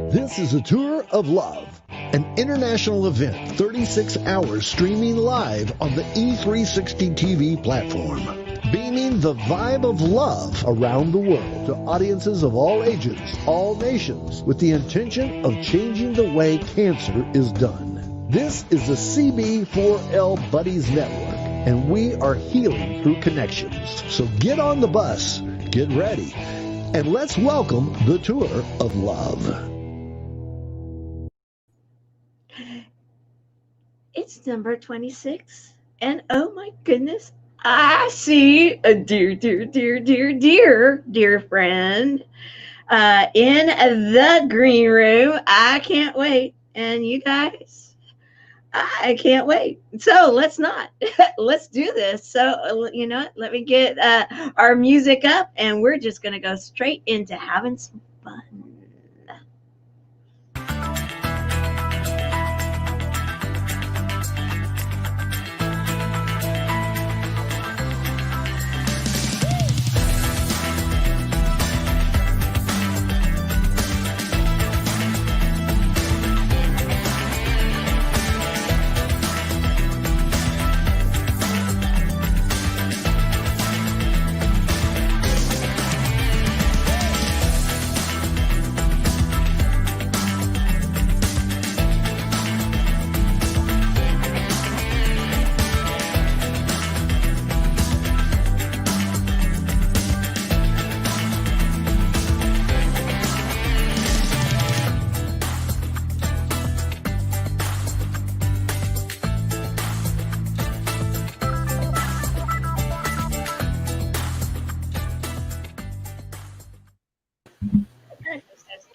This is a Tour of Love, an international event, 36 hours streaming live on the E360 TV platform, beaming the vibe of love around the world to audiences of all ages, all nations, with the intention of changing the way cancer is done. This is the CB4L Buddies Network, and we are healing through connections. So get on the bus, get ready, and let's welcome the Tour of Love. It's number 26, and oh my goodness, I see a dear friend in the green room. I can't wait, and you guys, I can't wait. So let's do this. So you know what? Let me get our music up, and we're just gonna go straight into having some fun.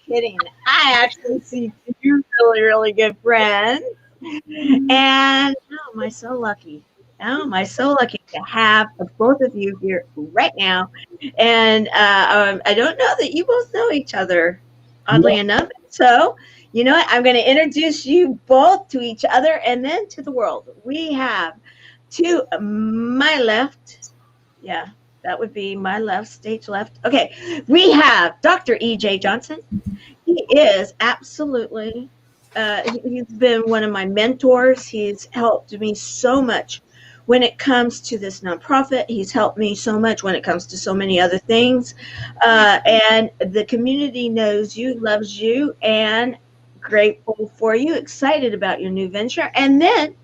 Kidding. I actually see two really good friends, and oh, am I so lucky? Oh, am I so lucky to have both of you here right now? And I don't know that you both know each other, oddly enough. So, you know what? I'm going to introduce you both to each other and then to the world. We have to my left, yeah. That would be my left, stage left. Okay, we have Dr. E.J. Johnson. He is absolutely, he's been one of my mentors. He's helped me so much when it comes to this nonprofit. He's helped me so much when it comes to so many other things. And the community knows you, loves you, and grateful for you, excited about your new venture. And then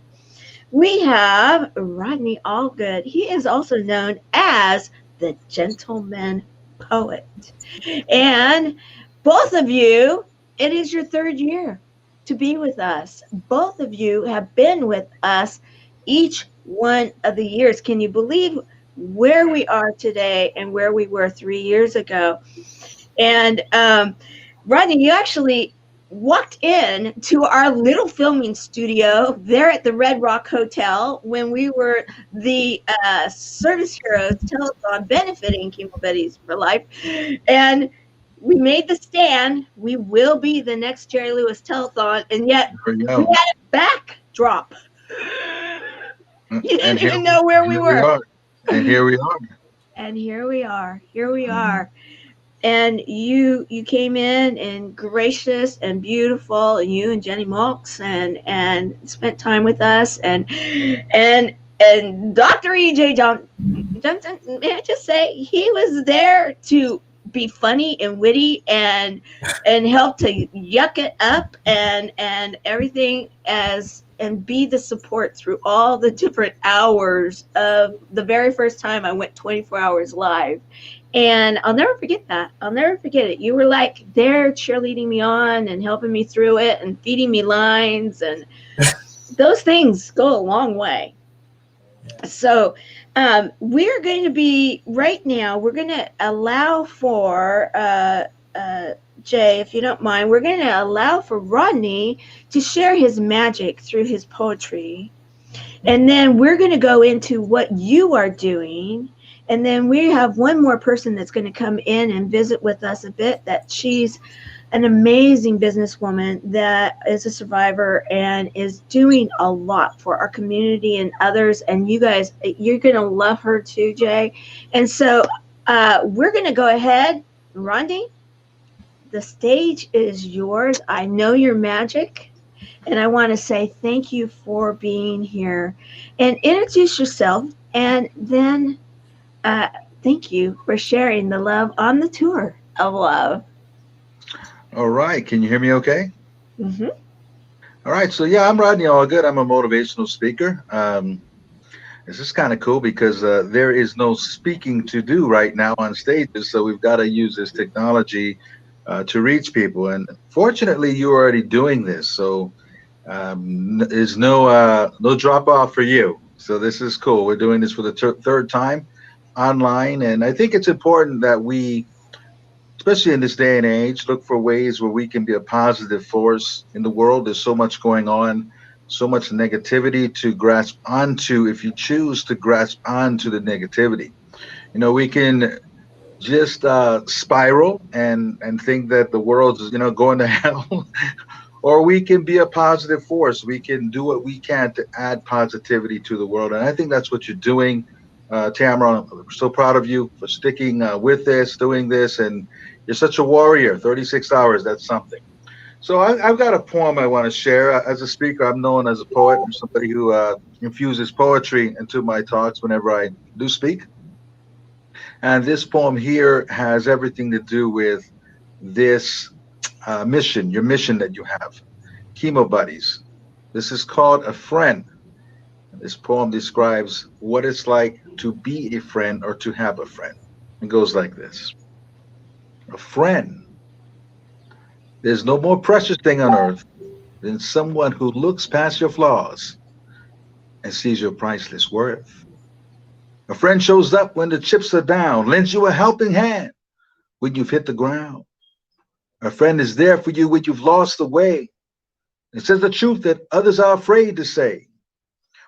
we have Rodney Allgood. He is also known as the Gentleman Poet. And both of you, it is your third year to be with us. Both of you have been with us each one of the years. Can you believe where we are today and where we were 3 years ago? And Rodney, you actually walked in to our little filming studio there at the Red Rock Hotel when we were the Service Heroes Telethon benefiting Chemo Buddies for Life. And we made the stand. We will be the next Jerry Lewis Telethon, and yet we had a backdrop. You didn't even know where we were. And here we are. And here we are. Here we are. And you came in and gracious and beautiful, and you and Jenny Malks and spent time with us, and Dr. E.J. Johnson, may I just say, he was there to be funny and witty and help to yuck it up and everything and be the support through all the different hours of the very first time I went 24 hours live. And I'll never forget that. I'll never forget it. You were like there cheerleading me on and helping me through it and feeding me lines, and those things go a long way. So we're going to be right now, we're going to allow for Jay, if you don't mind, we're going to allow for Rodney to share his magic through his poetry. And then we're going to go into what you are doing. And then we have one more person that's going to come in and visit with us a bit, that she's an amazing businesswoman that is a survivor and is doing a lot for our community and others. And you guys, you're going to love her too, Jay. And so we're going to go ahead. Rodney, the stage is yours. I know your magic, and I want to say thank you for being here. And introduce yourself, and then uh, thank you for sharing the love on the tour of love. All right. Can you hear me okay? Hmm. All right. So, yeah, I'm Rodney Allgood. I'm a motivational speaker. This is kind of cool because there is no speaking to do right now on stages. So, we've got to use this technology to reach people. And fortunately, you're already doing this. So, there's no drop off for you. So, this is cool. We're doing this for the third time online. And I think it's important that we, especially in this day and age, look for ways where we can be a positive force in the world. There's so much going on, so much negativity to grasp onto if you choose to grasp onto the negativity. We can just spiral and think that the world is, going to hell, or we can be a positive force. We can do what we can to add positivity to the world. And I think that's what you're doing. Tamara, I'm so proud of you for sticking with this, doing this, and you're such a warrior. 36 hours, that's something. So I've got a poem I want to share. As a speaker, I'm known as a poet. I'm somebody who infuses poetry into my talks whenever I do speak. And this poem here has everything to do with this mission, your mission that you have. Chemo Buddies. This is called A Friend. This poem describes what it's like to be a friend or to have a friend. It goes like this. A friend. There's no more precious thing on earth than someone who looks past your flaws and sees your priceless worth. A friend shows up when the chips are down, lends you a helping hand when you've hit the ground. A friend is there for you when you've lost the way. It says the truth that others are afraid to say.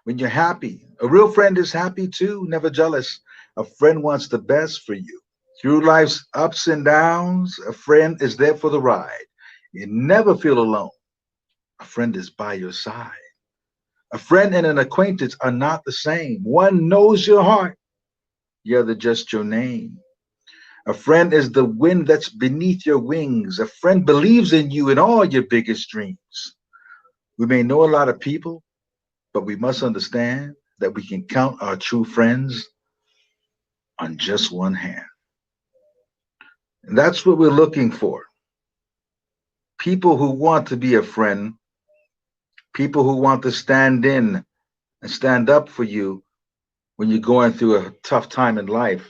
When you're happy, a real friend is happy too, never jealous. A friend wants the best for you. Through life's ups and downs, a friend is there for the ride. You never feel alone. A friend is by your side. A friend and an acquaintance are not the same. One knows your heart, the other just your name. A friend is the wind that's beneath your wings. A friend believes in you in all your biggest dreams. We may know a lot of people, but we must understand that we can count our true friends on just one hand. And that's what we're looking for. People who want to be a friend, people who want to stand in and stand up for you when you're going through a tough time in life.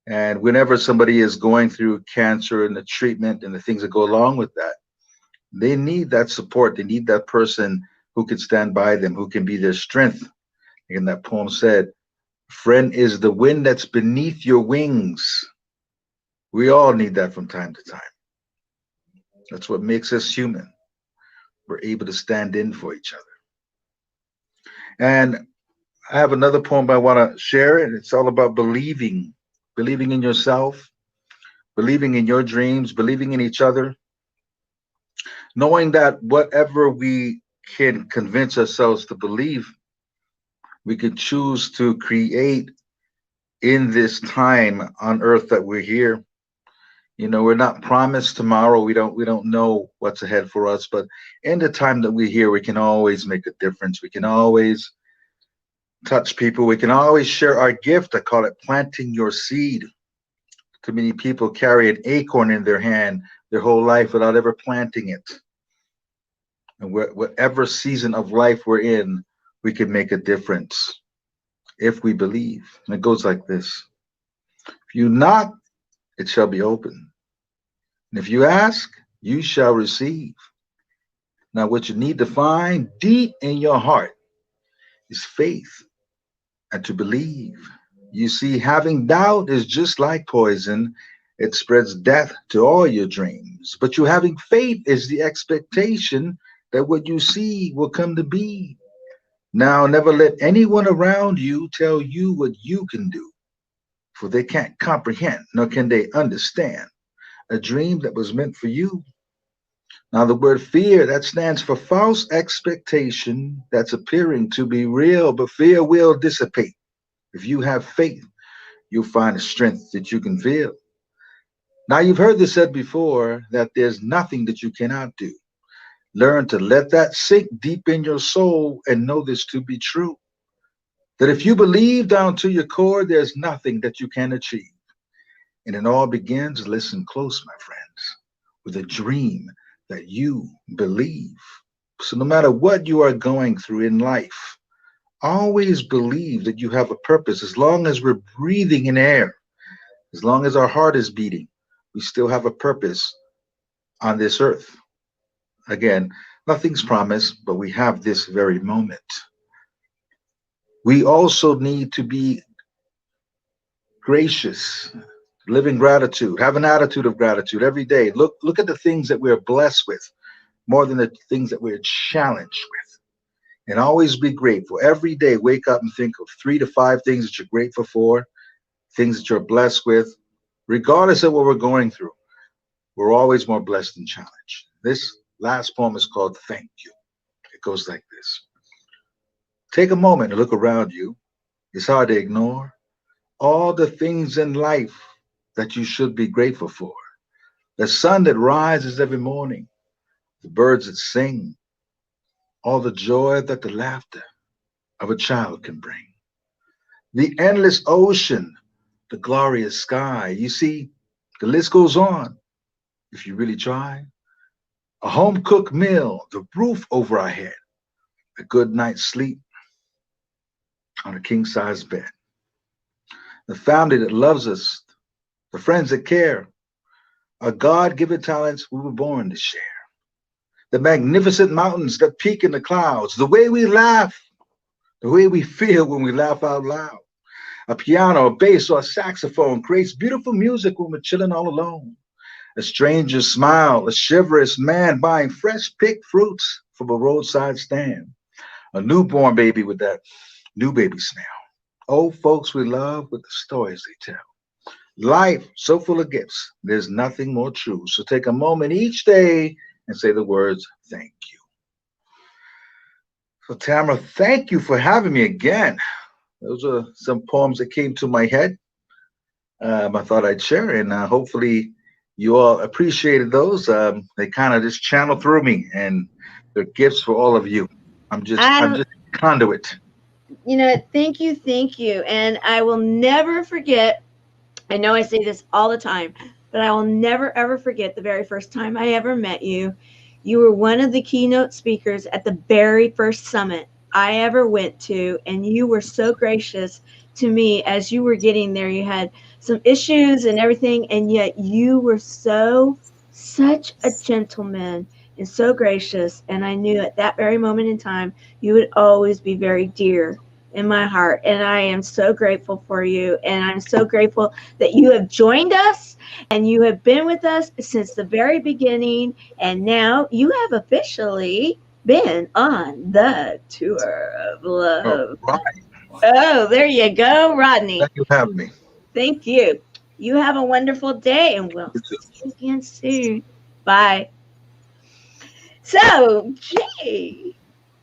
And whenever somebody is going through cancer and the treatment and the things that go along with that, they need that support. They need that person who can stand by them, who can be their strength. And that poem said, friend is the wind that's beneath your wings. We all need that from time to time. That's what makes us human. We're able to stand in for each other. And I have another poem I want to share, and it's all about believing in yourself, believing in your dreams, believing in each other, knowing that whatever we can convince ourselves to believe, we can choose to create in this time on earth that we're here. We're not promised tomorrow. We don't know what's ahead for us, but in the time that we're here, we can always make a difference. We can always touch people. We can always share our gift. I call it planting your seed. Too many people carry an acorn in their hand their whole life without ever planting it. And whatever season of life we're in, we can make a difference if we believe. And it goes like this. If you knock, it shall be open. And if you ask, you shall receive. Now, what you need to find deep in your heart is faith and to believe. You see, having doubt is just like poison. It spreads death to all your dreams. But you having faith is the expectation that what you see will come to be. Now, never let anyone around you tell you what you can do, for they can't comprehend, nor can they understand a dream that was meant for you. Now, the word fear, that stands for false expectation that's appearing to be real, but fear will dissipate. If you have faith, you'll find a strength that you can feel. Now, you've heard this said before that there's nothing that you cannot do. Learn to let that sink deep in your soul and know this to be true. That if you believe down to your core, there's nothing that you can achieve. And it all begins, listen close, my friends, with a dream that you believe. So no matter what you are going through in life, always believe that you have a purpose. As long as we're breathing in air, as long as our heart is beating, we still have a purpose on this earth. Again, nothing's promised, but we have this very moment. We also need to be gracious, live in gratitude, have an attitude of gratitude every day. Look at the things that we're blessed with more than the things that we're challenged with. And always be grateful. Every day, wake up and think of 3 to 5 things that you're grateful for, things that you're blessed with. Regardless of what we're going through, we're always more blessed than challenged. This last poem is called Thank You. It goes like this. Take a moment to look around you. It's hard to ignore all the things in life that you should be grateful for. The sun that rises every morning, the birds that sing, all the joy that the laughter of a child can bring. The endless ocean, the glorious sky. You see, the list goes on if you really try. A home-cooked meal, the roof over our head, a good night's sleep on a king-size bed. The family that loves us, the friends that care, our God-given talents we were born to share. The magnificent mountains that peak in the clouds, the way we laugh, the way we feel when we laugh out loud. A piano, a bass, or a saxophone creates beautiful music when we're chilling all alone. A stranger's smile, a chivalrous man buying fresh picked fruits from a roadside stand. A newborn baby with that new baby smell. Old folks we love with the stories they tell. Life so full of gifts, there's nothing more true. So take a moment each day and say the words, thank you. So Tamara, thank you for having me again. Those are some poems that came to my head. I thought I'd share, and hopefully you all appreciated those. They kind of just channel through me, and they're gifts for all of you. I'm just conduit. You know, thank you. And I will never forget, I know I say this all the time, but I will never, ever forget the very first time I ever met you. You were one of the keynote speakers at the very first summit I ever went to, and you were so gracious to me as you were getting there. You had some issues and everything, and yet you were such a gentleman and so gracious. And I knew at that very moment in time, you would always be very dear in my heart. And I am so grateful for you. And I'm so grateful that you have joined us and you have been with us since the very beginning. And now you have officially been on the tour of love. Right. Oh, there you go, Rodney. Thank you for having me. Thank you. You have a wonderful day, and we'll see you again soon. Bye. So, Jay.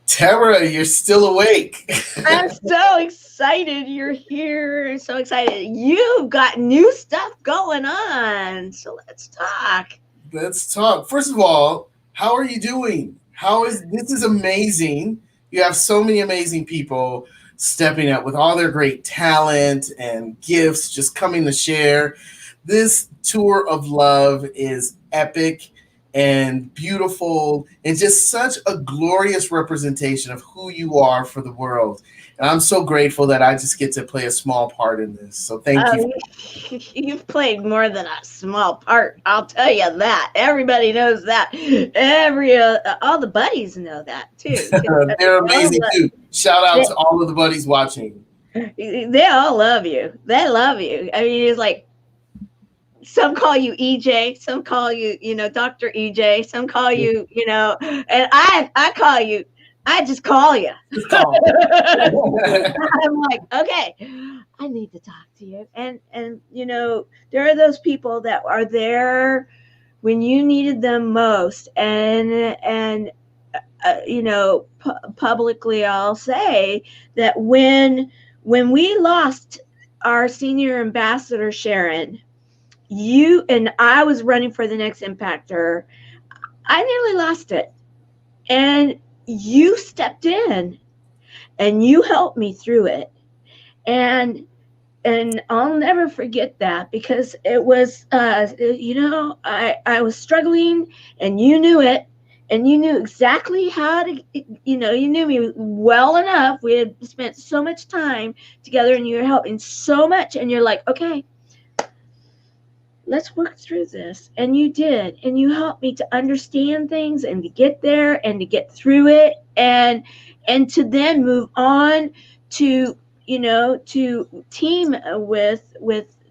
Tara, you're still awake. I'm so excited you're here. I'm so excited. You've got new stuff going on. So let's talk. Let's talk. First of all, how are you doing? This is amazing. You have so many amazing people stepping up with all their great talent and gifts just coming to share. This tour of love is epic and beautiful and just such a glorious representation of who you are for the world. And I'm so grateful that I just get to play a small part in this. So thank you. You've played more than a small part. I'll tell you that. Everybody knows that. All the buddies know that too. They're amazing too. Shout out to all of the buddies watching. They all love you. They love you. I mean, it's like, some call you EJ, some call you, Dr. EJ, some call you, and I call you, I just call you. I'm like, okay, I need to talk to you. And there are those people that are there when you needed them most. And publicly I'll say that when we lost our senior ambassador, Sharon, I was running for the next impactor. I nearly lost it. And you stepped in and you helped me through it. And I'll never forget that, because it was, I was struggling, and you knew it, and you knew exactly how to, you knew me well enough. We had spent so much time together, and you were helping so much, and you're like, okay, let's work through this. And you did, and you helped me to understand things and to get there and to get through it, and to then move on to, to team with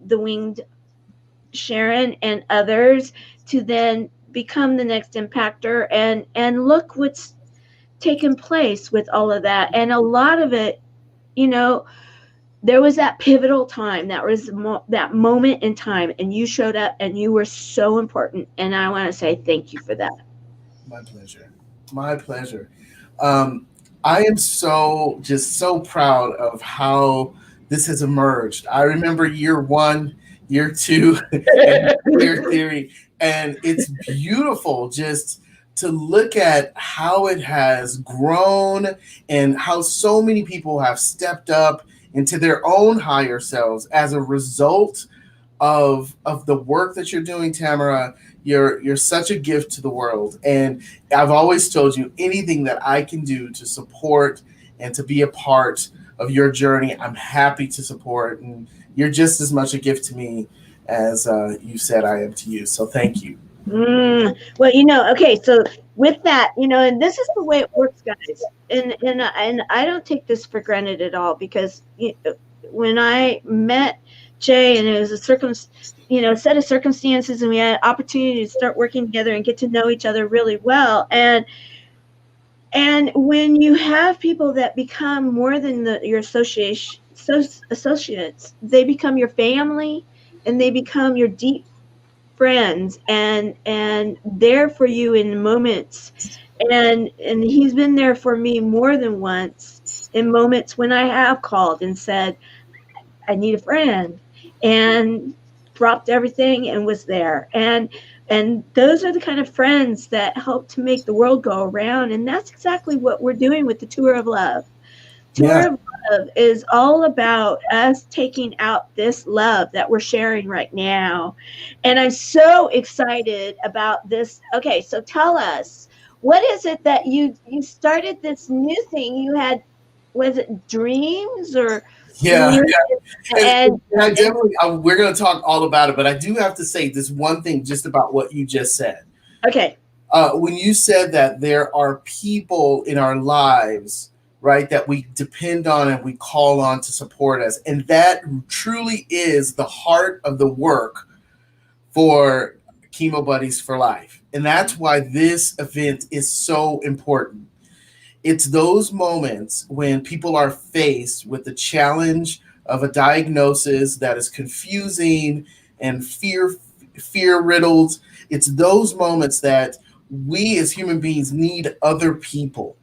the Winged Sharon and others, to then become the next impactor, and look what's taken place with all of that. And a lot of it, there was that pivotal time, that was that moment in time, and you showed up, and you were so important, and I want to say thank you for that. My pleasure. I am just so proud of how this has emerged. I remember year 1, year 2, and year 3, and it's beautiful just to look at how it has grown and how so many people have stepped up into their own higher selves as a result of the work that you're doing, Tamara. You're such a gift to the world. And I've always told you, anything that I can do to support and to be a part of your journey, I'm happy to support. And you're just as much a gift to me as you said I am to you. So thank you. Well, okay, so with that, and this is the way it works, guys. And I don't take this for granted at all, because when I met Jay, and it was a set of circumstances, and we had opportunity to start working together and get to know each other really well. And when you have people that become more than your associates, they become your family, and they become your deep friends, and there for you in moments. And he's been there for me more than once in moments when I have called and said, I need a friend, and dropped everything and was there. And those are the kind of friends that help to make the world go around. And that's exactly what we're doing with the Tour of Love. Tour of Love is all about us taking out this love that we're sharing right now. And I'm so excited about this. Okay, so tell us, what is it that you started this new thing you had? Was it dreams or? Yeah. And I definitely, we're going to talk all about it, but I do have to say this one thing just about what you just said. Okay. When you said that there are people in our lives, right, that we depend on and we call on to support us, and that truly is the heart of the work for Chemo Buddies for Life. And that's why this event is so important. It's those moments when people are faced with the challenge of a diagnosis that is confusing and fear-riddled. It's those moments that we as human beings need other people.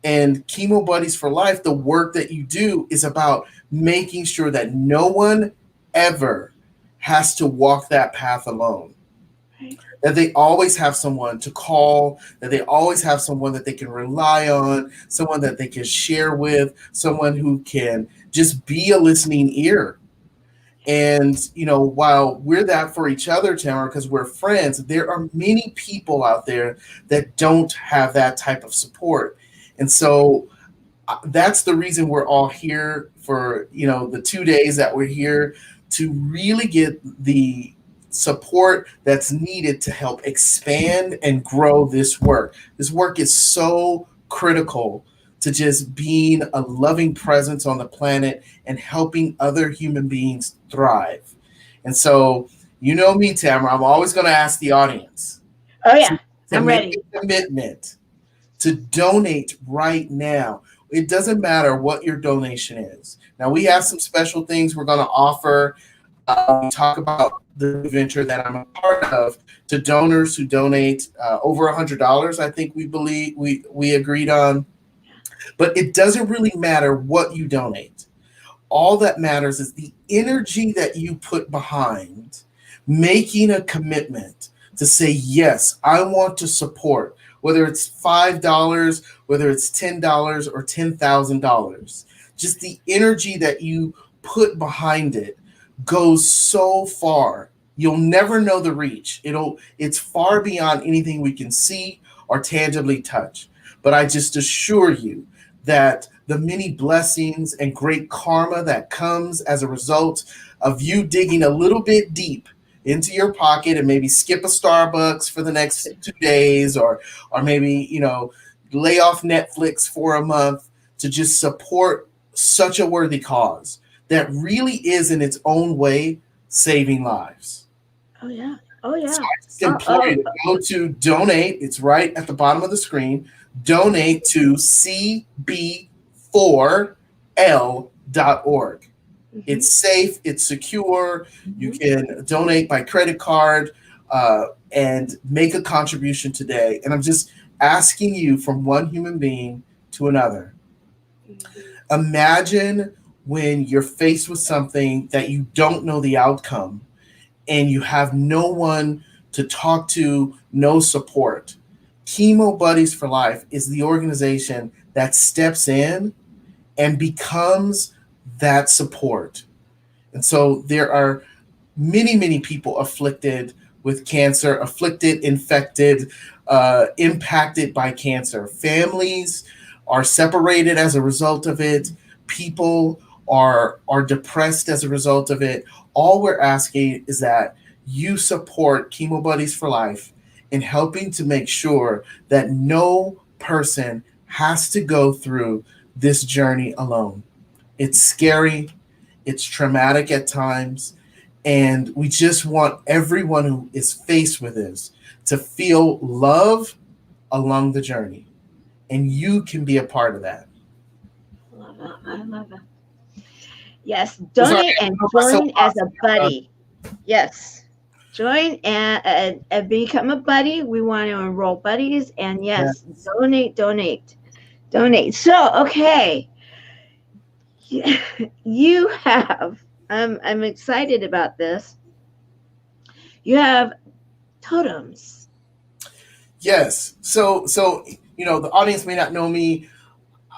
And Chemo Buddies for Life, the work that you do is about making sure that no one ever has to walk that path alone. That they always have someone to call, that they always have someone that they can rely on, someone that they can share with, someone who can just be a listening ear. And, while we're that for each other, Tamara, because we're friends, there are many people out there that don't have that type of support. And so that's the reason we're all here for, the 2 days that we're here, to really get the support that's needed to help expand and grow this work. This work is so critical to just being a loving presence on the planet and helping other human beings thrive. And so, me, Tamara, I'm always going to ask the audience. Oh, yeah. I'm ready. A commitment to donate right now. It doesn't matter what your donation is. Now, we have some special things we're going to offer. We talk about the venture that I'm a part of to donors who donate over $100. I think we agreed on, but it doesn't really matter what you donate. All that matters is the energy that you put behind making a commitment to say, yes, I want to support, whether it's $5, whether it's $10 or $10,000. Just the energy that you put behind it goes so far. You'll never know the reach. It's far beyond anything we can see or tangibly touch. But I just assure you that the many blessings and great karma that comes as a result of you digging a little bit deep into your pocket and maybe skip a Starbucks for the next 2 days, or maybe, lay off Netflix for a month to just support such a worthy cause that really is in its own way saving lives. Oh yeah. Oh yeah. So I just implore you to go to donate. It's right at the bottom of the screen. Donate to cb4l.org. Mm-hmm. It's safe. It's secure. Mm-hmm. You can donate by credit card and make a contribution today. And I'm just asking you from one human being to another. Mm-hmm. Imagine when you're faced with something that you don't know the outcome and you have no one to talk to, no support. Chemo Buddies for Life is the organization that steps in and becomes that support. And so there are many, many people afflicted with cancer, infected, impacted by cancer. Families are separated as a result of it. People are depressed as a result of it. All we're asking is that you support Chemo Buddies for Life in helping to make sure that no person has to go through this journey alone. It's scary, it's traumatic at times, and we just want everyone who is faced with this to feel love along the journey. And you can be a part of that. I love it. Yes, donate and join as a buddy. Yes. Join and become a buddy. We want to enroll buddies, and yes, donate. So, okay, you have. I'm excited about this. You have totems. Yes. So the audience may not know me.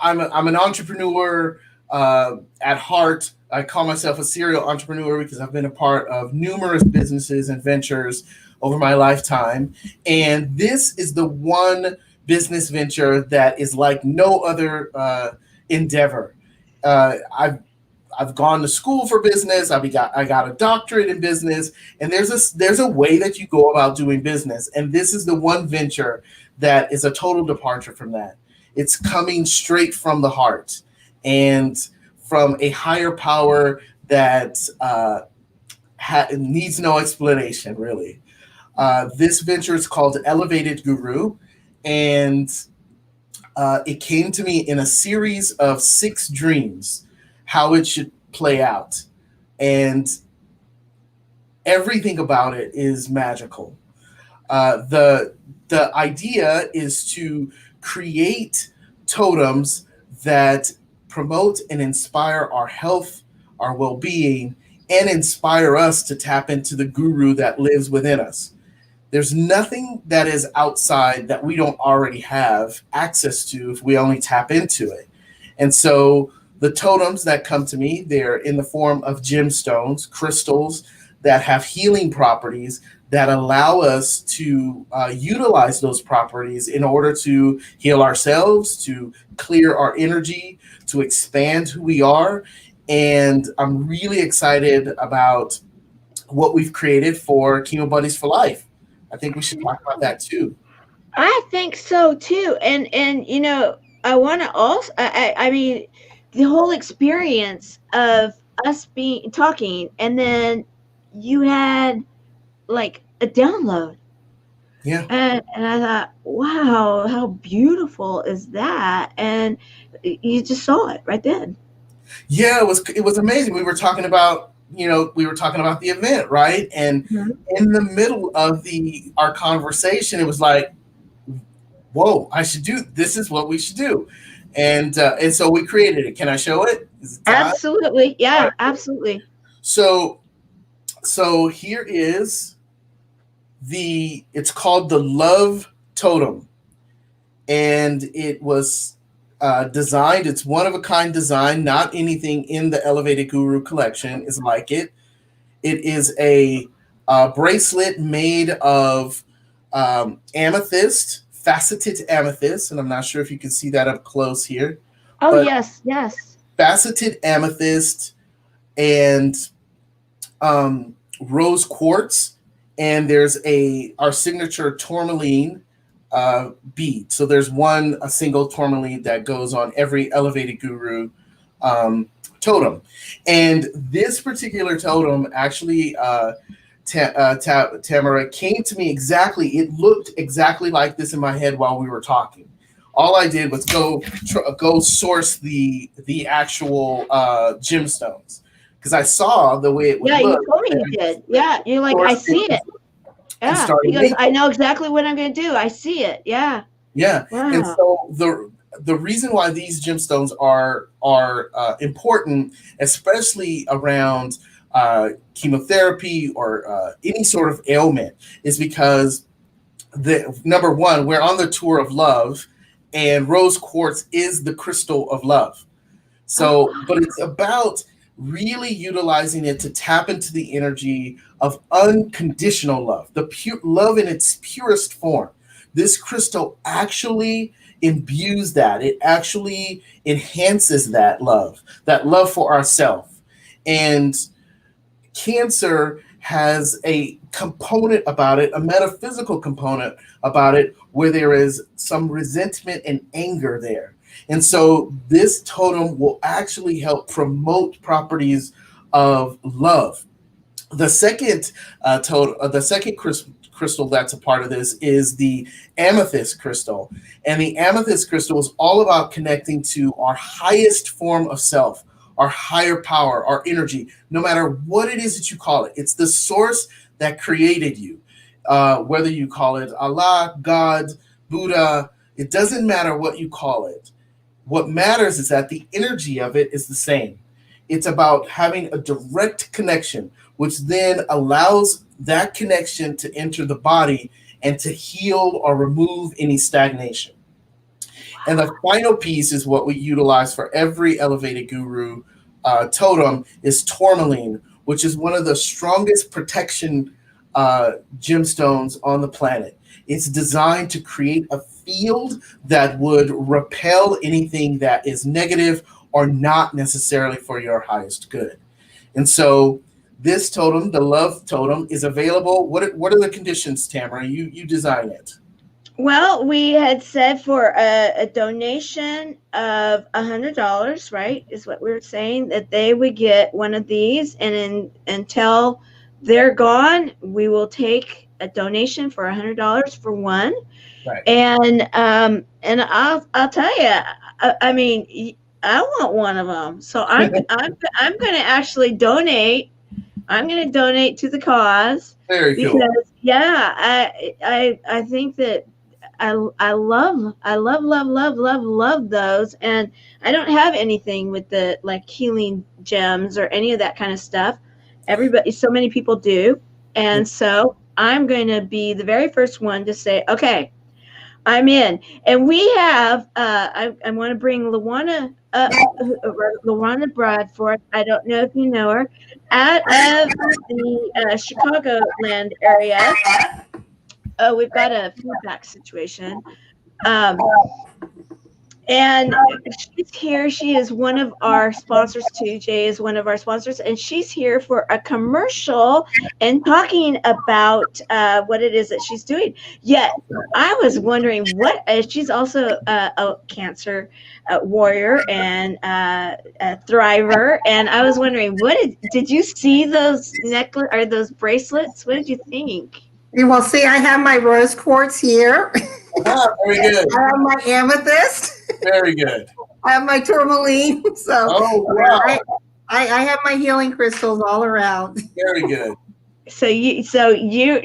I'm an entrepreneur at heart. I call myself a serial entrepreneur because I've been a part of numerous businesses and ventures over my lifetime. And this is the one business venture that is like no other endeavor. I've gone to school for business. I got a doctorate in business, and there's a way that you go about doing business. And this is the one venture that is a total departure from that. It's coming straight from the heart and from a higher power that needs no explanation, really. This venture is called Elevated Guru, and it came to me in a series of 6 dreams, how it should play out. And everything about it is magical. The idea is to create totems that promote and inspire our health, our well-being, and inspire us to tap into the guru that lives within us. There's nothing that is outside that we don't already have access to if we only tap into it. And so the totems that come to me, they're in the form of gemstones, crystals that have healing properties that allow us to utilize those properties in order to heal ourselves, to clear our energy, to expand who we are. And I'm really excited about what we've created for Chemo Buddies for Life. I think we should talk about that too. I think so too. And I want to also, I mean, the whole experience of us talking, and then you had like a download. Yeah. And I thought, wow, how beautiful is that? And you just saw it right then. Yeah, it was amazing. We were talking about the event, right? And in the middle of our conversation, it was like, whoa, this is what we should do. And so we created it. Can I show it? Absolutely. Yeah, right. Absolutely. So So here is it's called the Love Totem. And it was designed, it's one-of-a-kind design. Not anything in the Elevated Guru collection is like it. It is a bracelet made of amethyst, faceted amethyst, and I'm not sure if you can see that up close here. Oh, yes. Faceted amethyst and rose quartz, and there's our signature Tourmaline bead. So there's a single Tourmaline that goes on every Elevated Guru totem. And this particular totem actually, Tamara, came to me exactly. It looked exactly like this in my head while we were talking. All I did was go source the actual gemstones, because I saw the way it would look. Yeah, you told me you did. Yeah, you're like, I see it. Yeah, because I know exactly what I'm going to do. I see it. Yeah. Yeah. Wow. And so the reason why these gemstones are important, especially around chemotherapy or any sort of ailment, is because number one, we're on the tour of love, and rose quartz is the crystal of love. So, but it's about really utilizing it to tap into the energy of unconditional love, the pure love in its purest form. This crystal actually imbues that. It actually enhances that love for ourselves. And Cancer has a component about it, a metaphysical component about it, where there is some resentment and anger there. And so this totem will actually help promote properties of love. The second crystal that's a part of this is the Amethyst Crystal. And the Amethyst Crystal is all about connecting to our highest form of self, our higher power, our energy, no matter what it is that you call it. It's the source that created you. Whether you call it Allah, God, Buddha, it doesn't matter what you call it. What matters is that the energy of it is the same. It's about having a direct connection, which then allows that connection to enter the body and to heal or remove any stagnation. And the final piece is what we utilize for every Elevated Guru totem is Tourmaline, which is one of the strongest protection gemstones on the planet. It's designed to create a field that would repel anything that is negative or not necessarily for your highest good. And so this totem, the Love Totem, is available. What are the conditions, Tamara? You design it. Well, we had said for a donation of $100, right, is what we were saying, that they would get one of these, and until they're gone, we will take a donation for $100 for one. Right. And I'll tell you, I mean, I want one of them, so I'm going to actually donate. I'm going to donate to the cause. Very cool. Because I think that I love those, and I don't have anything with the like healing gems or any of that kind of stuff. So many people do, and so I'm going to be the very first one to say, okay, I'm in. And we have I want to bring Luana Bradford. I don't know if you know her, out of the Chicagoland area. Oh, we've got a feedback situation. And she's here. She is one of our sponsors too. Jay is one of our sponsors, and she's here for a commercial and talking about what it is that she's doing. Yet, I was wondering she's also a Cancer warrior and a thriver, and I was wondering, did you see those necklace or those bracelets? What did you think? You will see I have my rose quartz here. Very good. I have my amethyst. Very good. I have my tourmaline. So wow. I have my healing crystals all around. Very good. So you're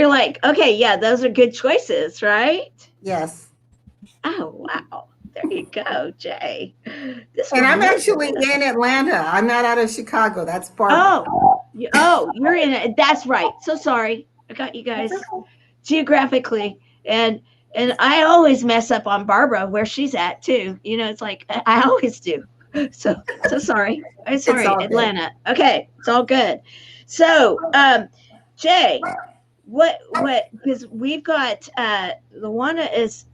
like, okay, yeah, those are good choices, right? Yes. Oh, wow. There you go, Jay. And I'm actually in Atlanta. I'm not out of Chicago. That's Barbara. You're in it. That's right. So sorry. I got you guys geographically. And I always mess up on Barbara where she's at too. You know, it's like I always do. So sorry. I'm sorry, Atlanta. Good. Okay, it's all good. So, Jay, what? Because we've got Luana is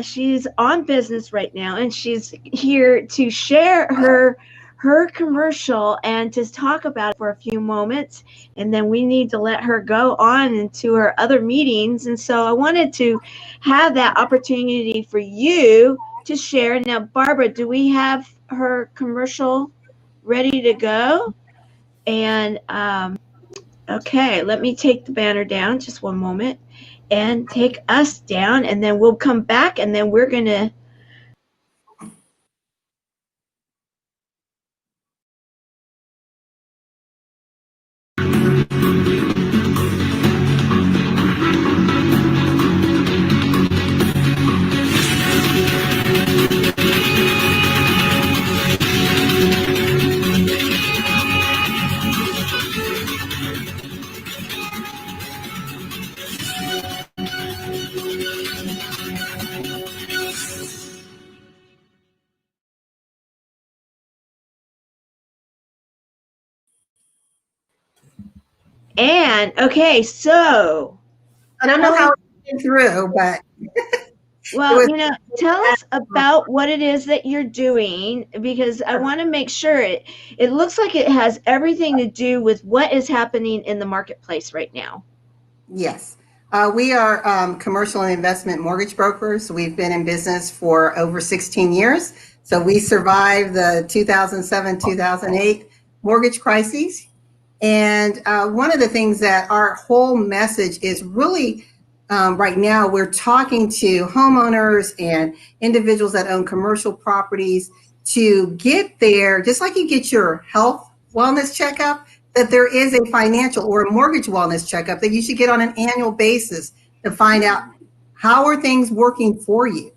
she's on business right now, and she's here to share her commercial and to talk about it for a few moments, and then we need to let her go on into her other meetings. And so I wanted to have that opportunity for you to share. Now, Barbara, do we have her commercial ready to go? And okay, let me take the banner down just one moment and take us down, and then we'll come back, and then we're gonna And okay, so I don't know how it came through, but well, tell us about what it is that you're doing, because I want to make sure it looks like it has everything to do with what is happening in the marketplace right now. Yes. We are commercial and investment mortgage brokers. We've been in business for over 16 years. So we survived the 2007-2008 mortgage crises. And one of the things that our whole message is really right now, we're talking to homeowners and individuals that own commercial properties to get there, just like you get your health wellness checkup, that there is a financial or a mortgage wellness checkup that you should get on an annual basis to find out how are things working for you,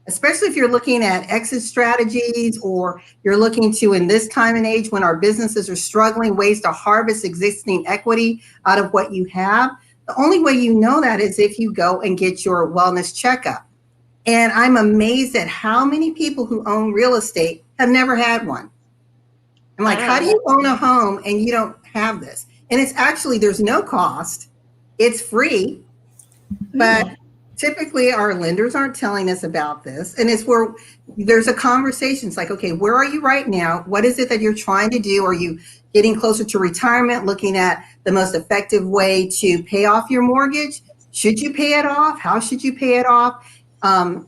especially if you're looking at exit strategies, or you're looking to, in this time and age when our businesses are struggling, ways to harvest existing equity out of what you have. The only way you know that is if you go and get your wellness checkup. And I'm amazed at how many people who own real estate have never had one. I'm like, how do you own a home and you don't have this? And it's actually, there's no cost. It's free. But typically our lenders aren't telling us about this. And it's where there's a conversation. It's like, okay, where are you right now? What is it that you're trying to do? Are you getting closer to retirement, looking at the most effective way to pay off your mortgage? Should you pay it off? How should you pay it off?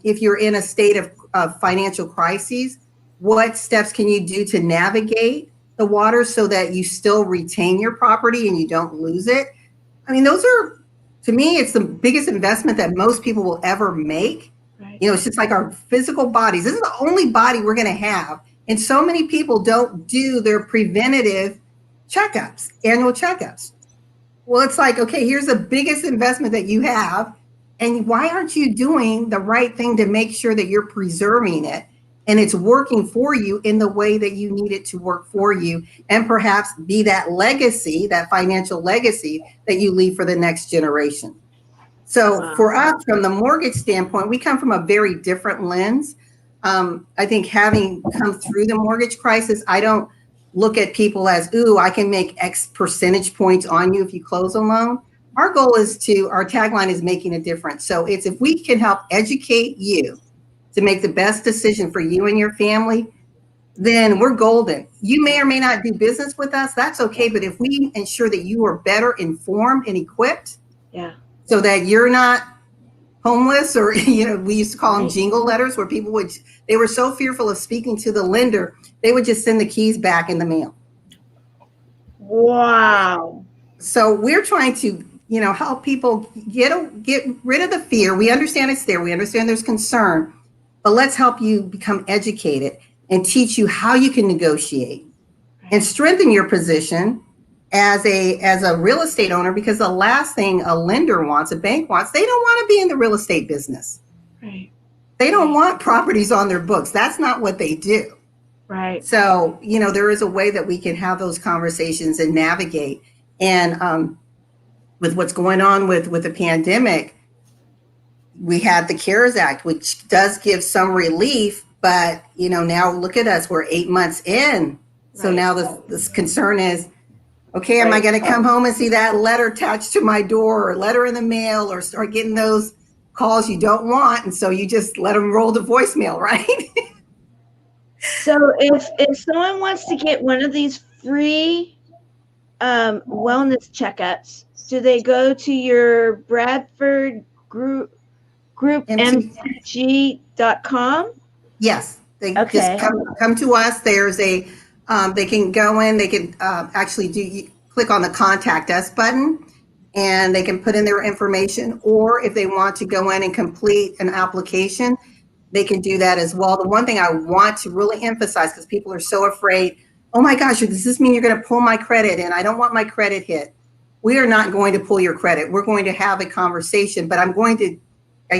If you're in a state of financial crises, what steps can you do to navigate the water so that you still retain your property and you don't lose it? I mean, those are, to me, it's the biggest investment that most people will ever make. Right. It's just like our physical bodies. This is the only body we're going to have. And so many people don't do their preventative checkups, annual checkups. Well, it's like, okay, here's the biggest investment that you have. And why aren't you doing the right thing to make sure that you're preserving it and it's working for you in the way that you need it to work for you, and perhaps be that legacy, that financial legacy that you leave for the next generation? So for us, from the mortgage standpoint, we come from a very different lens. I think having come through the mortgage crisis, I don't look at people as, ooh, I can make X percentage points on you if you close a loan. Our goal is our tagline is making a difference. So it's, if we can help educate you to make the best decision for you and your family, then we're golden. You may or may not do business with us. That's okay. But if we ensure that you are better informed and equipped, so that you're not homeless, or, we used to call them jingle letters, where people they were so fearful of speaking to the lender, they would just send the keys back in the mail. Wow. So we're trying to, help people get rid of the fear. We understand it's there. We understand there's concern, but let's help you become educated and teach you how you can negotiate and strengthen your position as a real estate owner, because the last thing a lender wants, a bank wants, they don't want to be in the real estate business. Right. They don't want properties on their books. That's not what they do. Right. So, there is a way that we can have those conversations and navigate. And with what's going on with the pandemic, we had the CARES Act, which does give some relief, but now look at us, we're 8 months in. So Right. now this concern is, okay, am I going to come home and see that letter attached to my door, or letter in the mail, or start getting those calls you don't want? And so you just let them roll to voicemail, right? So if someone wants to get one of these free wellness checkups, do they go to your Bradford group mg.com? Yes, they Okay. just come to us. There's a they can go in, they can actually click on the contact us button, and they can put in their information, or if they want to go in and complete an application, they can do that as well. The one thing I want to really emphasize, because people are so afraid, oh my gosh, does this mean you're going to pull my credit? And I don't want my credit hit. We are not going to pull your credit. We're going to have a conversation, but I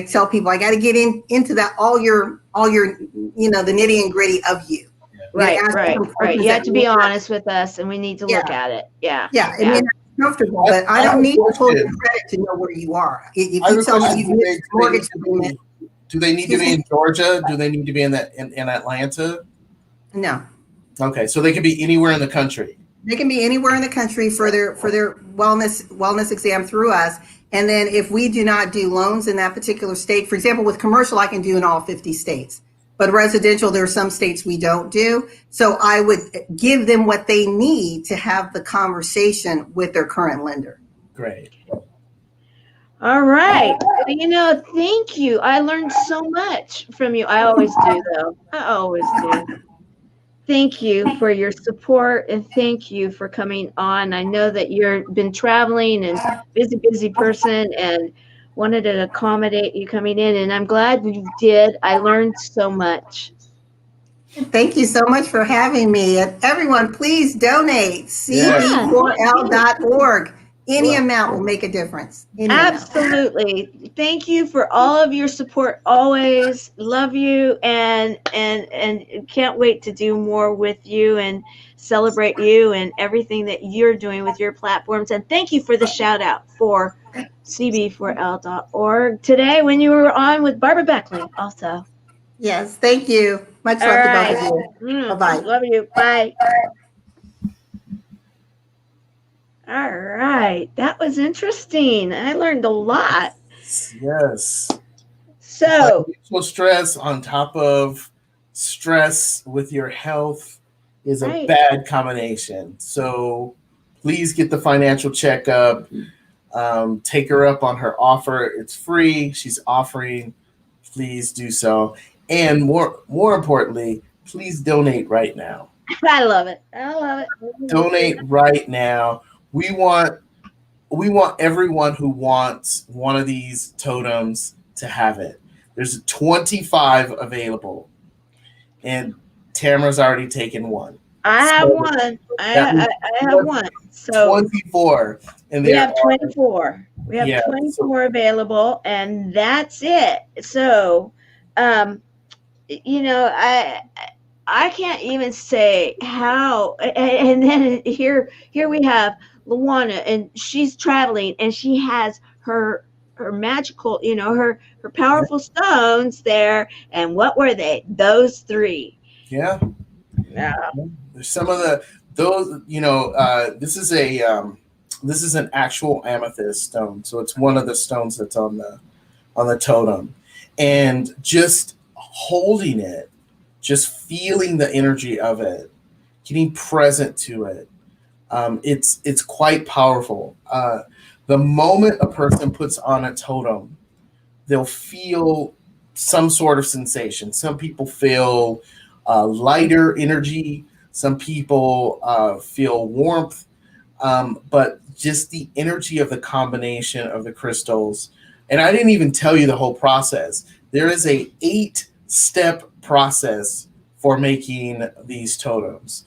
tell people I got to get into that, all your the nitty and gritty of you. Right. You have to be honest with us, and we need to look at it. Yeah. Yeah. I mean, it's comfortable, but I don't need to pull your credit to know where you are. If you tell me you've missed a mortgage agreement. Do they need to be in Georgia? Do they need to be in Atlanta? No. Okay, so they can be anywhere in the country. They can be anywhere in the country for their wellness exam through us. And then if we do not do loans in that particular state, for example, with commercial, I can do in all 50 states. But residential, there are some states we don't do. So I would give them what they need to have the conversation with their current lender. Great. All right. Thank you. I learned so much from you. I always do, though. I always do. Thank you for your support, and thank you for coming on. I know that you've been traveling and busy person, and wanted to accommodate you coming in, and I'm glad you did. I learned so much. Thank you so much for having me. And everyone, please donate. cb4l.org. Any amount will make a difference. Absolutely. Thank you for all of your support always. Love you, and can't wait to do more with you and celebrate you and everything that you're doing with your platforms. And thank you for the shout out for cb4l.org today when you were on with Barbara Beckley also. Yes, thank you. Much love to both of you. Bye-bye. Love you. Bye. All right. That was interesting. I learned a lot. Yes. So financial stress on top of stress with your health is a bad combination. So please get the financial checkup. Take her up on her offer. It's free. She's offering. Please do so. And more importantly, please donate right now. I love it. Donate right now. We want everyone who wants one of these totems to have it. There's 25 available, and Tamara's already taken one. I have one. I have one. So 24, and we have 24. We have 24 available, and that's it. So, I can't even say how. And then here we have Luana, and she's traveling, and she has her magical, her powerful stones there. And what were they? Those 3. Yeah. There's some of those. This is an actual amethyst stone, so it's one of the stones that's on the totem, and just holding it, just feeling the energy of it, getting present to it. It's quite powerful. The moment a person puts on a totem, they'll feel some sort of sensation. Some people feel lighter energy. Some people feel warmth. But just the energy of the combination of the crystals. And I didn't even tell you the whole process. There is a 8-step process for making these totems.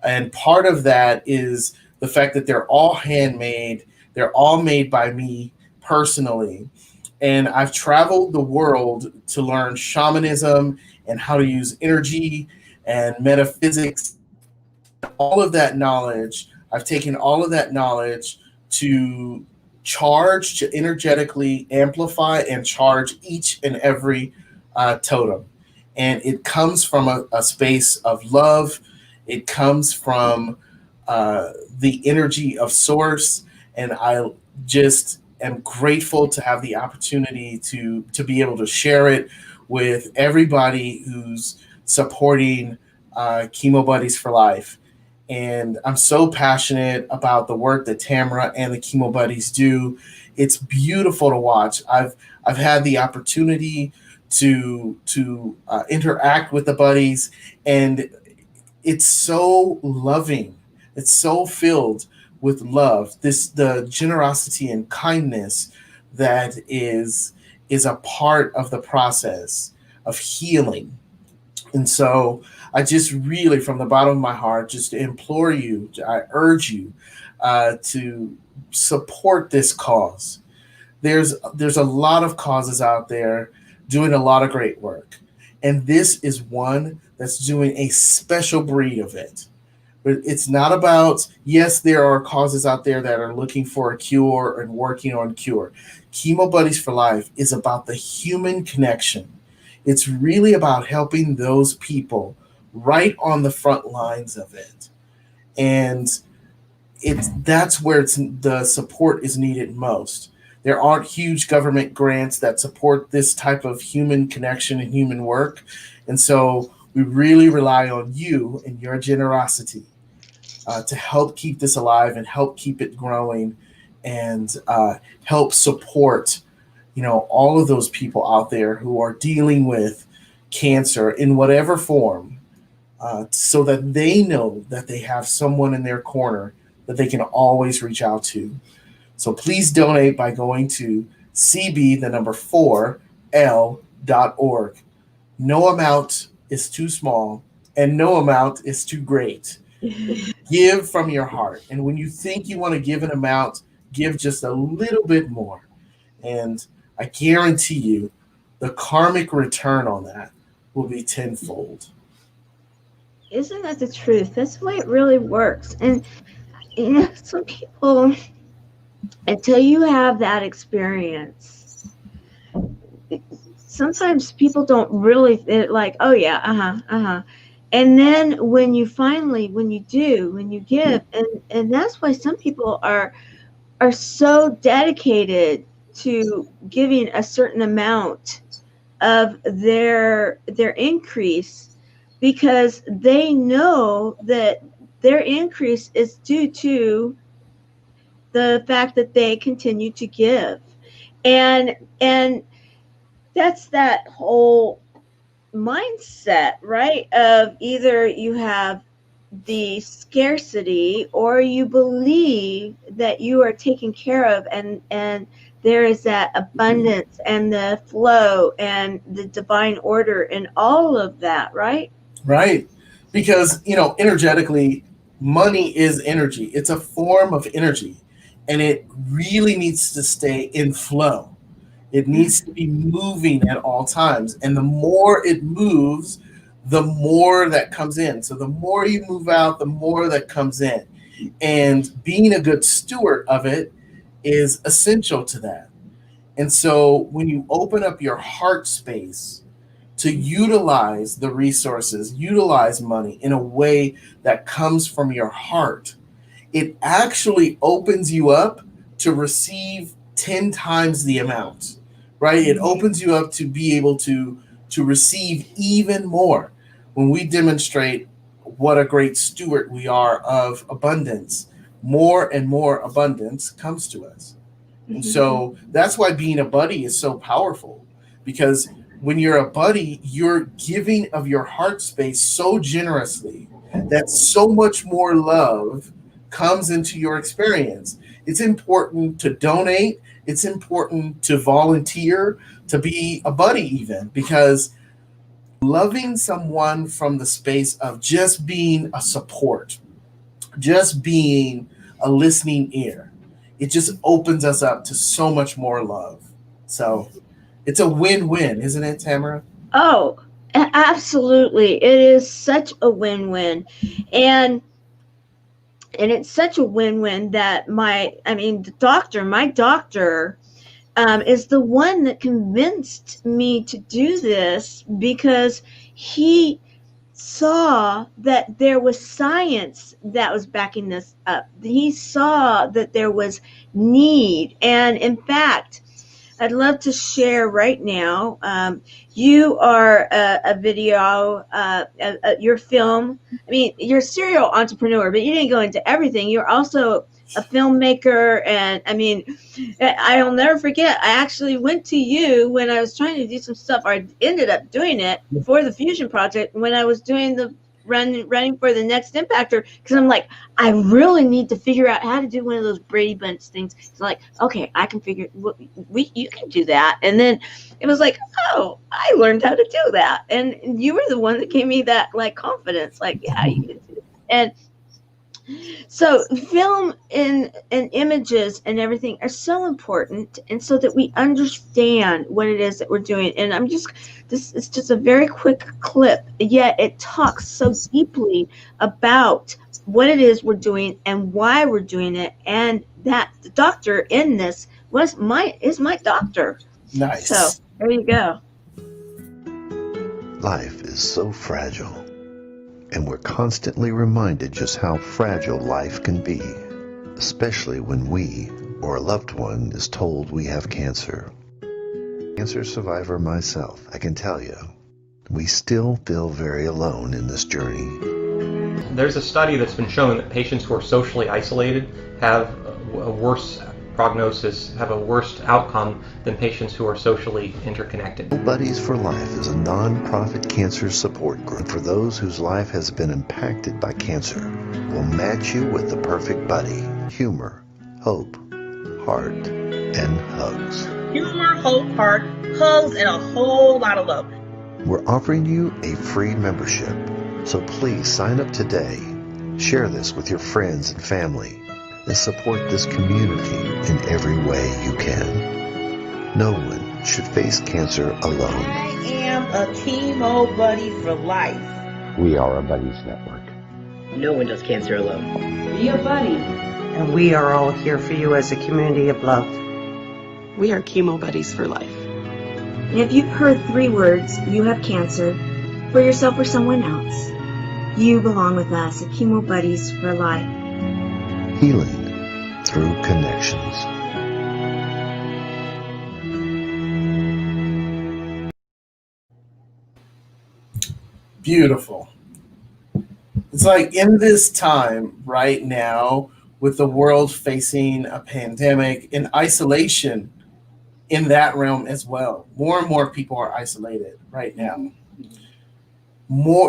And part of that is the fact that they're all handmade. They're all made by me personally. And I've traveled the world to learn shamanism and how to use energy and metaphysics. All of that knowledge, I've taken all of that knowledge to charge, to energetically amplify and charge each and every totem. And it comes from a space of love. It comes from the energy of source. And I just am grateful to have the opportunity to be able to share it with everybody who's supporting Chemo Buddies for Life. And I'm so passionate about the work that Tamara and the Chemo Buddies do. It's beautiful to watch. I've had the opportunity to interact with the buddies, and it's so loving. It's so filled with love. The generosity and kindness that is a part of the process of healing. And so I just really, from the bottom of my heart, just implore you, I urge you to support this cause. There's a lot of causes out there doing a lot of great work. And this is one that's doing a special breed of it. But it's not about, yes, there are causes out there that are looking for a cure and working on cure. Chemo Buddies for Life is about the human connection. It's really about helping those people right on the front lines of it. And that's where the support is needed most. There aren't huge government grants that support this type of human connection and human work. And so we really rely on you and your generosity to help keep this alive and help keep it growing and help support, all of those people out there who are dealing with cancer in whatever form, so that they know that they have someone in their corner that they can always reach out to. So please donate by going to cb4l.org. No amount is too small and no amount is too great. Give from your heart. And when you think you want to give an amount, give just a little bit more. And I guarantee you the karmic return on that will be tenfold. Isn't that the truth? That's the way it really works. And some people, until you have that experience, sometimes people don't really like, oh yeah, and then when you give, and that's why some people are so dedicated to giving a certain amount of their increase, because they know that their increase is due to the fact that they continue to give. And that's that whole mindset, right? Of either you have the scarcity or you believe that you are taken care of, and there is that abundance and the flow and the divine order and all of that, right? Right. Because, energetically, money is energy. It's a form of energy, and it really needs to stay in flow. It needs to be moving at all times. And the more it moves, the more that comes in. So the more you move out, the more that comes in. And being a good steward of it is essential to that. And so when you open up your heart space to utilize the resources, utilize money in a way that comes from your heart, it actually opens you up to receive 10 times the amount, right? It opens you up to be able to receive even more. When we demonstrate what a great steward we are of abundance, more and more abundance comes to us. And so that's why being a buddy is so powerful, because when you're a buddy, you're giving of your heart space so generously that so much more love comes into your experience. It's important to donate. It's important to volunteer, to be a buddy even, because loving someone from the space of just being a support, just being a listening ear, it just opens us up to so much more love. So it's a win-win, isn't it, Tamara? Oh, absolutely. It is such a win-win. And it's such a win-win that my doctor is the one that convinced me to do this, because he saw that there was science that was backing this up. He saw that there was need. And in fact, I'd love to share right now. You are a video, your film. I mean, you're a serial entrepreneur, but you didn't go into everything. You're also a filmmaker. And I mean, I'll never forget, I actually went to you when I was trying to do some stuff. I ended up doing it for the Fusion Project when I was doing the running for the next impactor, because I'm like, I really need to figure out how to do one of those Brady Bunch things. It's like, okay, I can figure, you can do that. And then it was like, oh, I learned how to do that. And you were the one that gave me that like confidence, like, yeah, you can do it. And so film and images and everything are so important, and so that we understand what it is that we're doing. And this is just a very quick clip, yet it talks so deeply about what it is we're doing and why we're doing it. And that the doctor in this is my doctor. Nice. So there you go. Life is so fragile, and we're constantly reminded just how fragile life can be, especially when we or a loved one is told we have cancer. Cancer survivor myself, I can tell you, we still feel very alone in this journey. There's a study that's been shown that patients who are socially isolated have a worse prognosis, have a worse outcome than patients who are socially interconnected. Chemo Buddies for Life is a non-profit cancer support group for those whose life has been impacted by cancer. We'll match you with the perfect buddy. Humor, hope, heart, and hugs. Humor, hope, heart, hugs, and a whole lot of love. We're offering you a free membership, so please sign up today. Share this with your friends and family, and support this community in every way you can. No one should face cancer alone. I am a Chemo Buddy for life. We are a Buddies Network. No one does cancer alone. Be a buddy. And we are all here for you as a community of love. We are Chemo Buddies for life. And if you've heard 3 words, you have cancer, for yourself or someone else, you belong with us at Chemo Buddies for life. Healing through connections. Beautiful. It's like in this time right now, with the world facing a pandemic and isolation in that realm as well. More and more people are isolated right now.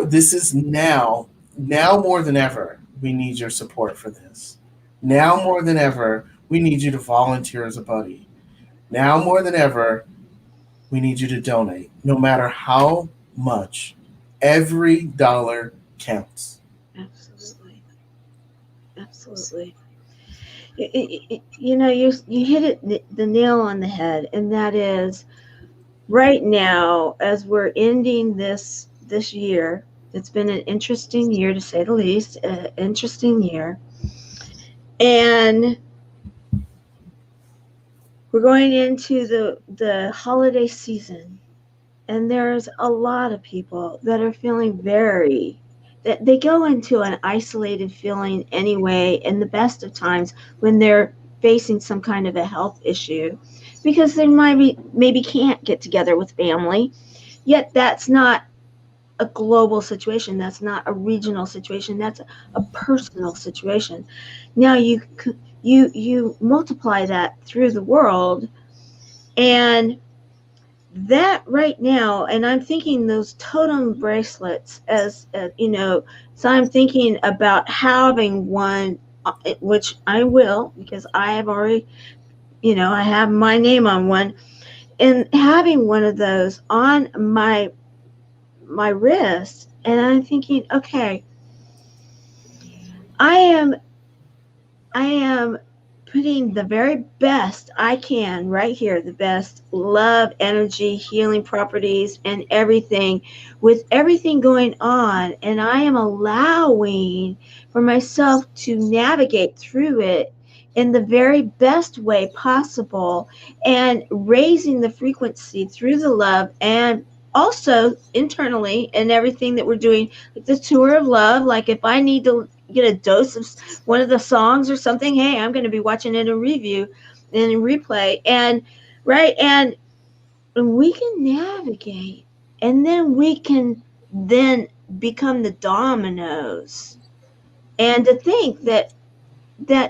This is now more than ever, we need your support for this. Now more than ever, we need you to volunteer as a buddy. Now more than ever, we need you to donate. No matter how much, every dollar counts. Absolutely. Absolutely. You know, you hit it the nail on the head, and that is right now, as we're ending this year. It's been an interesting year, to say the least, an interesting year. And we're going into the holiday season, and there's a lot of people that are feeling that they go into an isolated feeling anyway in the best of times when they're facing some kind of a health issue, because they maybe can't get together with family. Yet that's not a global situation. That's not a regional situation. That's a personal situation. Now you multiply that through the world, and that right now, and I'm thinking those totem bracelets as you know, so I'm thinking about having one, which I will, because I have already, I have my name on one, and having one of those on my wrist. And I'm thinking, okay, I am putting the very best I can right here, the best love, energy, healing properties, and everything, with everything going on. And I am allowing for myself to navigate through it in the very best way possible, and raising the frequency through the love, and also internally, and everything that we're doing, like the tour of love. Like if I need to get a dose of one of the songs or something, hey, I'm going to be watching it in review and in replay, and right, and we can navigate, and then we can then become the dominoes. And to think that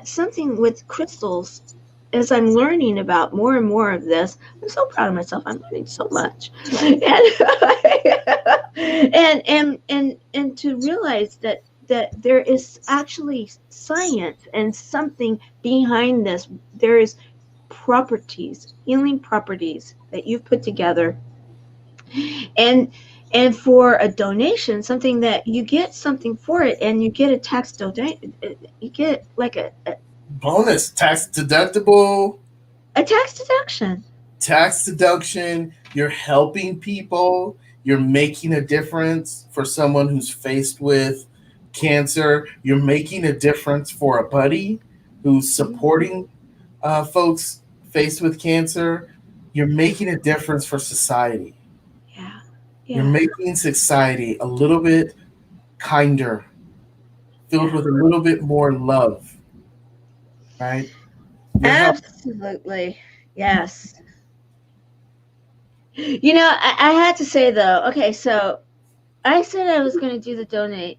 something with crystals, as I'm learning about more and more of this, I'm so proud of myself. I'm learning so much, and to realize that there is actually science and something behind this. There is properties, healing properties that you've put together, and for a donation, something that you get something for it, and you get a tax donation. You get like a bonus, tax deductible. A tax deduction. Tax deduction. You're helping people. You're making a difference for someone who's faced with cancer. You're making a difference for a buddy who's supporting folks faced with cancer. You're making a difference for society. Yeah. You're making society a little bit kinder, filled with a little bit more love. Right? Absolutely. Yes. You know, I had to say though, okay, so I said I was going to do the donate.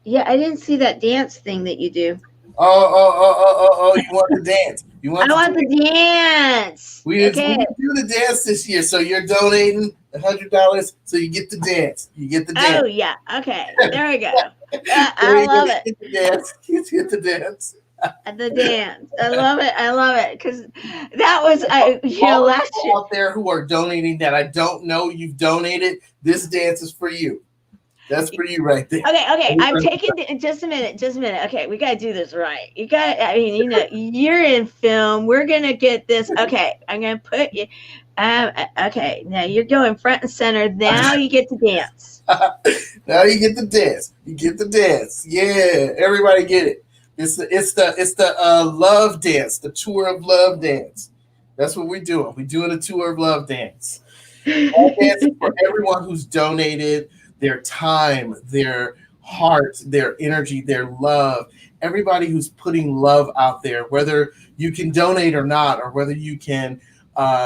Yeah, I didn't see that dance thing that you do. Oh, you want the dance. I want the dance. We didn't do the dance this year, so you're donating $100, so you get the dance. You get the dance. Oh, yeah. Okay. There we go. I love it. Get the dance. You get the dance. The dance. I love it. I love it. Because that was, last year. Out there who are donating that I don't know you've donated, this dance is for you. That's for you right there. Okay. I'm taking just a minute. Okay, we gotta do this right. You got. I mean, you're in film. We're gonna get this. Okay, I'm gonna put you. Okay, now you're going front and center. Now you get to dance. Now you get the dance. You get the dance. Yeah, everybody get it. It's the love dance, the tour of love dance. That's what we're doing. We're doing a tour of love dance. All dance for everyone who's donated their time, their heart, their energy, their love. Everybody who's putting love out there, whether you can donate or not, or whether you can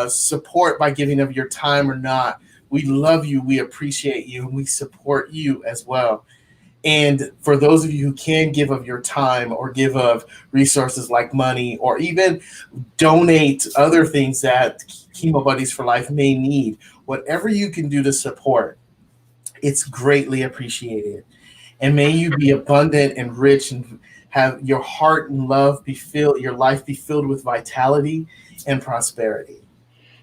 support by giving of your time or not. We love you. We appreciate you. And we support you as well. And for those of you who can give of your time or give of resources like money, or even donate other things that Chemo Buddies for Life may need, whatever you can do to support, it's greatly appreciated. And may you be abundant and rich, and have your heart and love be filled, your life be filled with vitality and prosperity.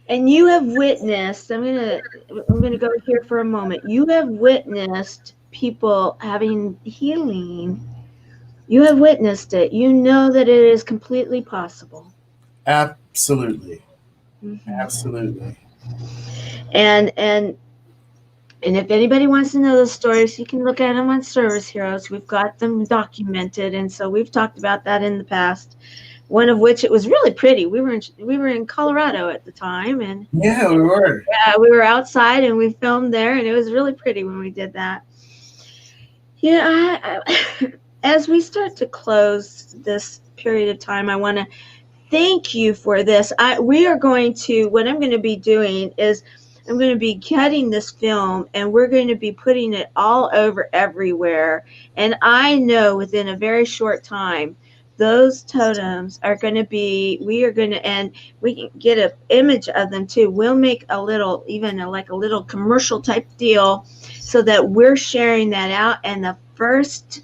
And you have witnessed, I'm gonna go here for a moment. You have witnessed people having healing. You have witnessed it. You know that it is completely possible. Absolutely. Mm-hmm. Absolutely. And if anybody wants to know those stories, you can look at them on Service Heroes. We've got them documented, and so we've talked about that in the past. One of which, it was really pretty. We were in Colorado at the time, and yeah, we were. Yeah, we were outside and we filmed there, and it was really pretty when we did that. Yeah, as we start to close this period of time, I want to thank you for this. What I'm going to be doing is I'm going to be cutting this film, and we're going to be putting it all over everywhere. And I know within a very short time, those totems are going to be, and we can get an image of them too. We'll make a little, like a little commercial type deal, so that we're sharing that out. And the first,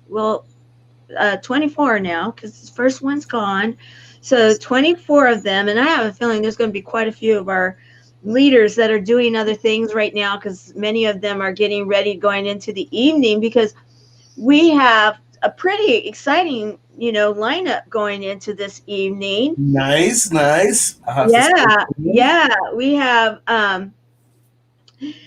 24 now, because the first one's gone. So 24 of them, and I have a feeling there's going to be quite a few of our leaders that are doing other things right now, because many of them are getting ready going into the evening, because we have a pretty exciting, lineup going into this evening. Nice. Yeah. We have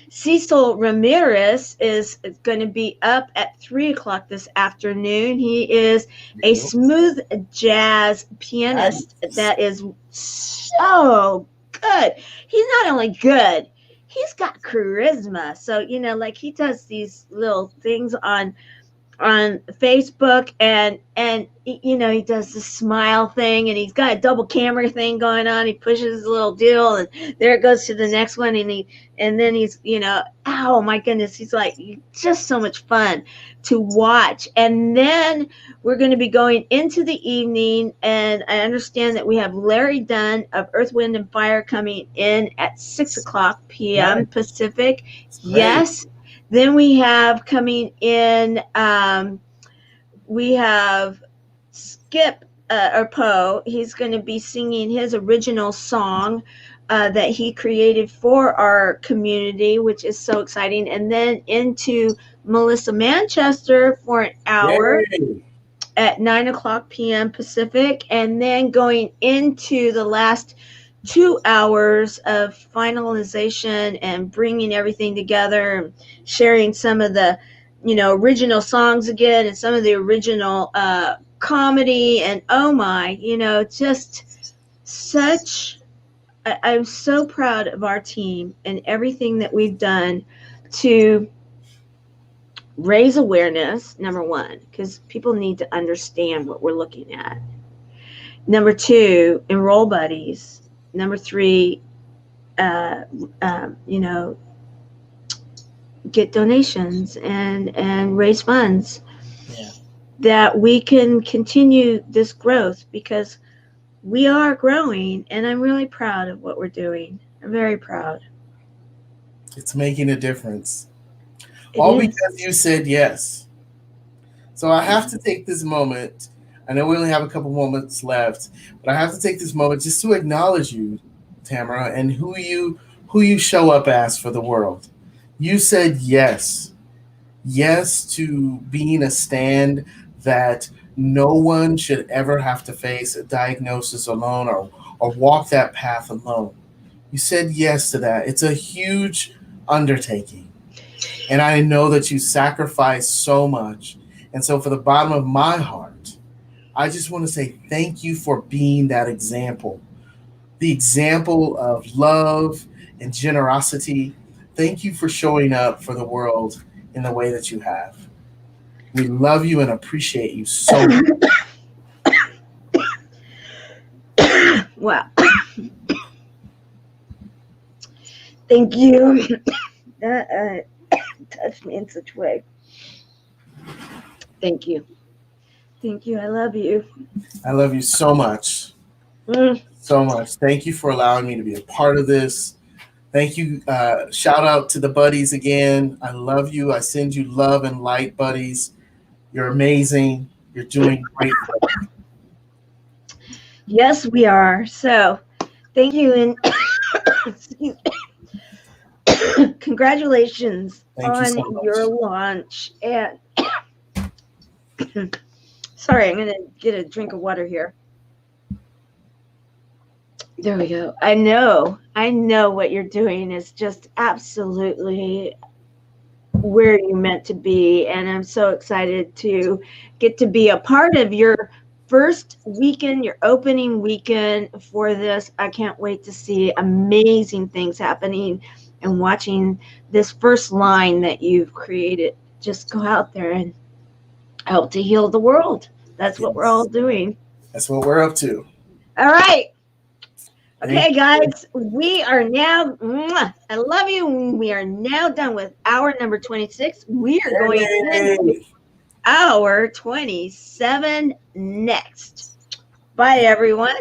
Cecil Ramirez is going to be up at 3:00 this afternoon. He is a smooth jazz pianist that is so good. He's not only good, he's got charisma. So, like he does these little things on Facebook and he does the smile thing, and he's got a double camera thing going on. He pushes his little deal, and there it goes to the next one, and then he's oh my goodness, he's like just so much fun to watch. And then we're going to be going into the evening, and I understand that we have Larry Dunn of Earth, Wind and Fire coming in at 6:00 p.m. Pacific. Yes. Then we have coming in, we have Skip or Poe. He's going to be singing his original song that he created for our community, which is so exciting. And then into Melissa Manchester for an hour at 9:00 p.m. Pacific. And then going into the last 2 hours of finalization and bringing everything together and sharing some of the, original songs again, and some of the original comedy. And oh my, just such, I'm so proud of our team and everything that we've done to raise awareness, number one, because people need to understand what we're looking at. Number two, enroll buddies. Number three, get donations and raise funds that we can continue this growth, because we are growing, and I'm really proud of what we're doing. I'm very proud. It's making a difference. All because you said yes. So I have to take this moment. I know we only have a couple moments left, but I have to take this moment just to acknowledge you, Tamara, and who you show up as for the world. You said yes. Yes to being a stand that no one should ever have to face a diagnosis alone or walk that path alone. You said yes to that. It's a huge undertaking. And I know that you sacrifice so much. And so from the bottom of my heart, I just want to say thank you for being that example, the example of love and generosity. Thank you for showing up for the world in the way that you have. We love you and appreciate you so much. Wow. Thank you. That touched me in such a way. Thank you. Thank you. I love you. I love you so much. So much. Thank you for allowing me to be a part of this. Thank you. Shout out to the buddies again. I love you. I send you love and light, buddies. You're amazing. You're doing great work. Yes, we are. So thank you. And congratulations on your launch. And sorry, I'm going to get a drink of water here. There we go. I know what you're doing is just absolutely where you're meant to be. And I'm so excited to get to be a part of your first weekend, your opening weekend for this. I can't wait to see amazing things happening and watching this first line that you've created just go out there and help to heal the world. That's what we're all doing. That's what we're up to. All right. Okay, guys, we are now, I love you. We are now done with hour number 26. We are going into hour 27 next. Bye, everyone.